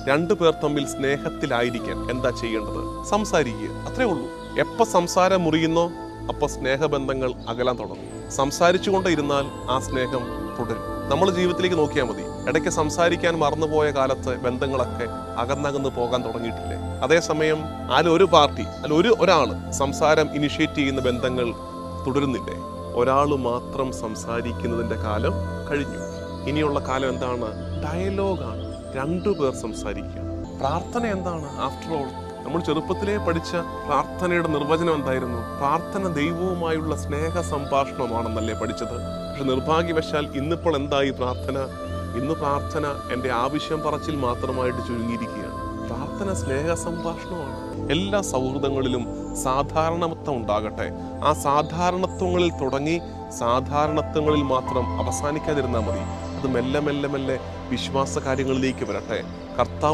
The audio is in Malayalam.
രണ്ടു പേർ തമ്മിൽ സ്നേഹത്തിലായിരിക്കാൻ എന്താ ചെയ്യേണ്ടത്? സംസാരിക്കുക, അത്രേ ഉള്ളൂ. എപ്പോൾ സംസാരം മുറിയുന്നോ അപ്പോൾ സ്നേഹബന്ധങ്ങൾ അകലാൻ തുടങ്ങും. സംസാരിച്ചുകൊണ്ടേ ഇരുന്നാൽ ആ സ്നേഹം തുടരും. നമ്മൾ ജീവിതത്തിലേക്ക് നോക്കിയാൽ മതി. ഇടയ്ക്ക് സംസാരിക്കാൻ മറന്നുപോയ കാലത്ത് ബന്ധങ്ങളൊക്കെ അകന്നകന്ന് പോകാൻ തുടങ്ങിയിട്ടില്ലേ? അതേസമയം ഒരാൾ സംസാരം ഇനിഷ്യേറ്റ് ചെയ്യുന്ന ബന്ധങ്ങൾ തുടരുന്നില്ലേ? ഒരാൾ മാത്രം സംസാരിക്കുന്നതിൻ്റെ കാലം കഴിഞ്ഞു. ഇനിയുള്ള കാലം എന്താണ്? ഡയലോഗാണ്. രണ്ടുപേർ സംസാരിക്കുക. പ്രാർത്ഥന എന്താണ്? ആഫ്റ്റർ ഓൾ നമ്മൾ ചെറുപ്പത്തിലേ പഠിച്ച പ്രാർത്ഥനയുടെ നിർവചനം എന്തായിരുന്നു? പ്രാർത്ഥന ദൈവവുമായുള്ള സ്നേഹ സംഭാഷണമാണെന്നല്ലേ പഠിച്ചത്? പക്ഷെ നിർഭാഗ്യവശാൽ ഇന്നിപ്പോൾ എന്തായി പ്രാർത്ഥന? ഇന്ന് പ്രാർത്ഥന എൻ്റെ ആവശ്യം പറച്ചിൽ മാത്രമായിട്ട് ചുരുങ്ങിയിരിക്കുകയാണ്. പ്രാർത്ഥന സ്നേഹ സംഭാഷണമാണ്. എല്ലാ സൗഹൃദങ്ങളിലും സാധാരണത്വം ഉണ്ടാകട്ടെ. ആ സാധാരണത്വങ്ങളിൽ തുടങ്ങി സാധാരണത്വങ്ങളിൽ മാത്രം അവസാനിക്കാതിരുന്നാൽ മതി. അത് മെല്ലെ മെല്ലെ മെല്ലെ വിശ്വാസ കാര്യങ്ങളിലേക്ക് വരട്ടെ. കർത്താവ്